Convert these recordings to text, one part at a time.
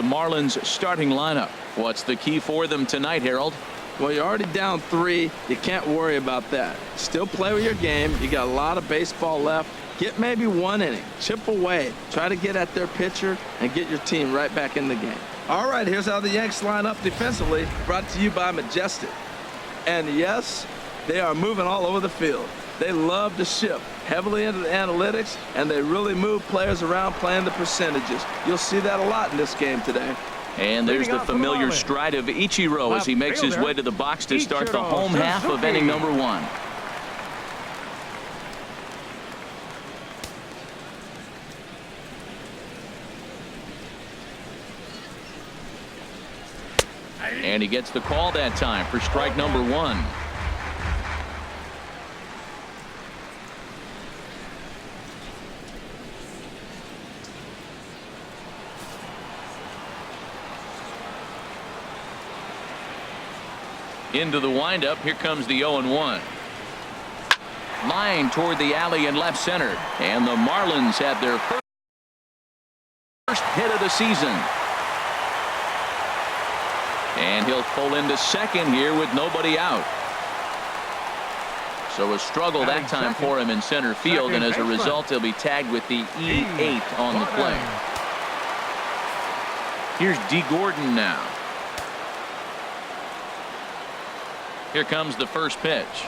Marlins starting lineup. What's the key for them tonight, Harold? Well, you're already down 3. You can't worry about that. Still play with your game. You got a lot of baseball left. Get maybe 1 inning. Chip away. Try to get at their pitcher and get your team right back in the game. All right, here's how the Yanks line up defensively. Brought to you by Majestic. And yes, they are moving all over the field. They love to shift heavily into the analytics, and they really move players around playing the percentages. You'll see that a lot in this game today. And there's the familiar stride of Ichiro as he makes his way to the box to start the home half of inning number 1. And he gets the call that time for strike number 1. Into the windup. Here comes the 0-1. Line toward the alley in left center. And the Marlins have their first hit of the season. And he'll pull into second here with nobody out. So a struggle that time for him in center field, and as a result he'll be tagged with the E8 on the play. Here's D. Gordon now. Here comes the first pitch.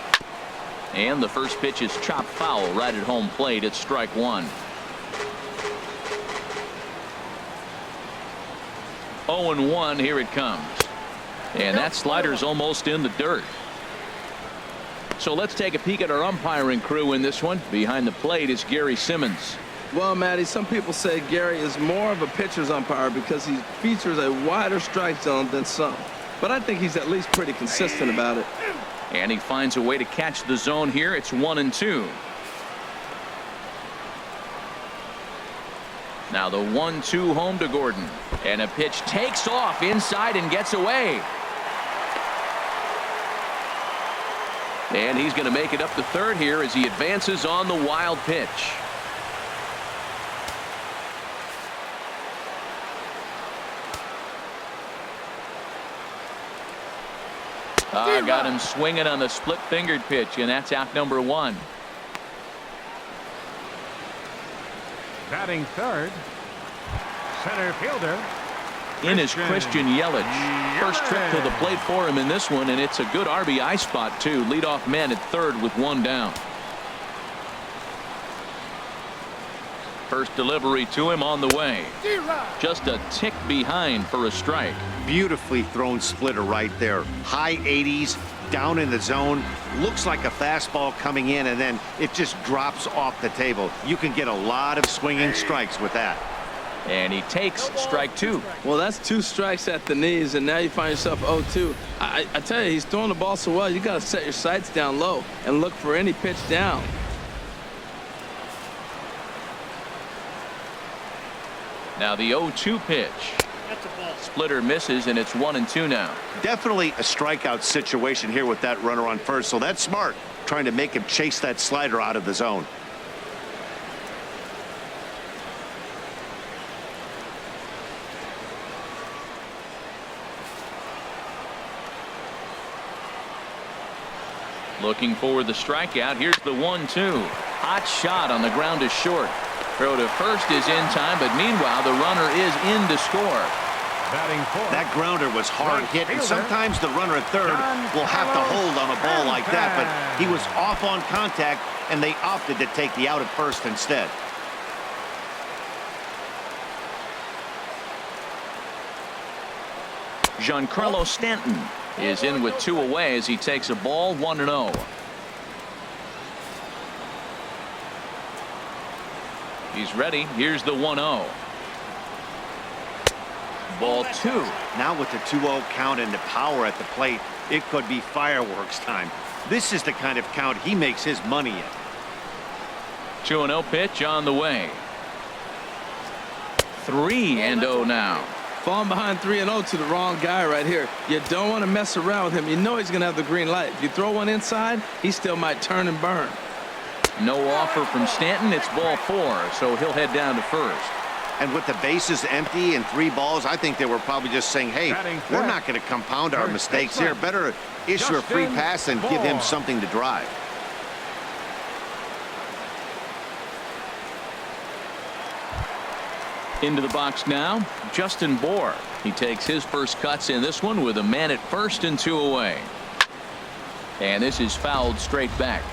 And the first pitch is chopped foul right at home plate. It's strike 1. 0-1. Here it comes. And that slider's almost in the dirt. So let's take a peek at our umpiring crew in this one. Behind the plate is Gary Simmons. Well, Matty, some people say Gary is more of a pitcher's umpire because he features a wider strike zone than some. But I think he's at least pretty consistent about it. And he finds a way to catch the zone here. It's 1-2. Now the 1-2 home to Gordon. And a pitch takes off inside and gets away. And he's going to make it up to third here as he advances on the wild pitch. Got him swinging on the split-fingered pitch, and that's out number 1. Batting third, center fielder. In is Christian Yelich. First trip to the plate for him in this one, and it's a good RBI spot too. Leadoff man at third with 1 down. First delivery to him on the way. Just a tick behind for a strike. Beautifully thrown splitter right there. High 80s, down in the zone. Looks like a fastball coming in, and then it just drops off the table. You can get a lot of swinging strikes with that. And he takes strike 2. Well, that's 2 strikes at the knees, and now you find yourself 0-2. I tell you, he's throwing the ball so well, you got to set your sights down low and look for any pitch down. Now the 0-2 pitch. Splitter misses, and it's 1-2 now. Definitely a strikeout situation here with that runner on first, so that's smart, trying to make him chase that slider out of the zone. Looking for the strikeout. Here's the 1-2. Hot shot on the ground is short. Throw to first is in time, but meanwhile the runner is in to score. That grounder was hard hit, and sometimes the runner at third will have to hold on a ball like that, but he was off on contact, and they opted to take the out at first instead. Giancarlo Stanton is in with 2 away as he takes a ball. 1-0. He's ready. Here's the 1-0. Ball 2. Now with the 2-0 count and the power at the plate, it could be fireworks time. This is the kind of count he makes his money in. 2-0 pitch on the way. 3-0 now. Falling behind 3-0 to the wrong guy right here. You don't want to mess around with him. You know he's going to have the green light. If you throw one inside, he still might turn and burn. No offer from Stanton. It's ball 4, so he'll head down to first. And with the bases empty and 3 balls, I think they were probably just saying, hey, we're not going to compound our mistakes here. Better issue a free pass and give him something to drive. Into the box now, Justin Bohr. He takes his first cuts in this one with a man at first and 2 away. And this is fouled straight back.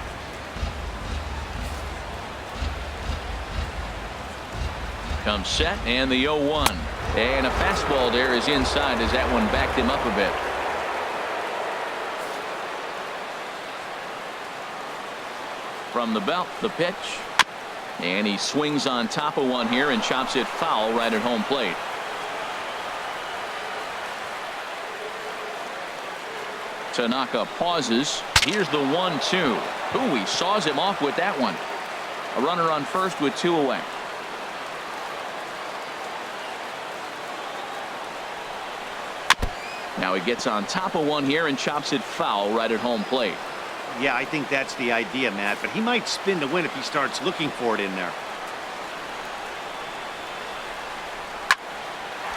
Comes set and the 0-1. And a fastball there is inside as that one backed him up a bit. From the belt, the pitch. And he swings on top of one here and chops it foul right at home plate. Tanaka pauses. Here's the 1-2. Ooh, he saws him off with that one. A runner on first with 2 away. Now he gets on top of one here and chops it foul right at home plate. Yeah, I think that's the idea, Matt, but he might spin to win if he starts looking for it in there.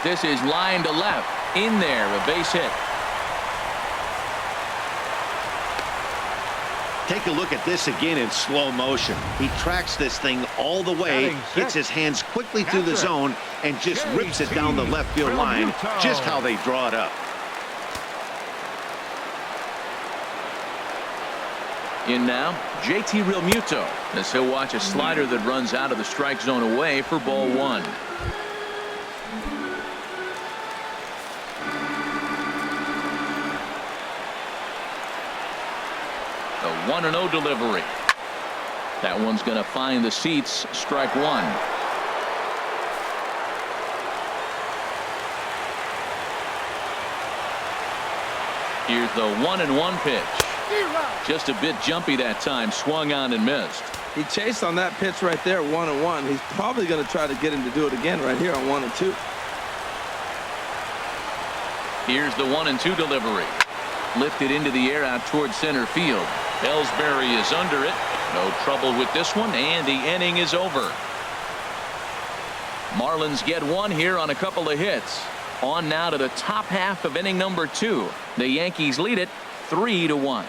This is line to left. In there, a base hit. Take a look at this again in slow motion. He tracks this thing all the way, gets his hands quickly through the zone, and just rips it down the left field line, just how they draw it up. In now, JT Realmuto, as he'll watch a slider that runs out of the strike zone away for ball 1. The 1-0 delivery. That one's going to find the seats. Strike 1. Here's the 1-1 pitch. Just a bit jumpy that time. Swung on and missed. He chased on that pitch right there, 1-1. He's probably going to try to get him to do it again right here on 1-2. Here's the 1-2 delivery. Lifted into the air out towards center field. Ellsbury is under it. No trouble with this one, and the inning is over. Marlins get one here on a couple of hits. On now to the top half of inning number 2. The Yankees lead it 3-1.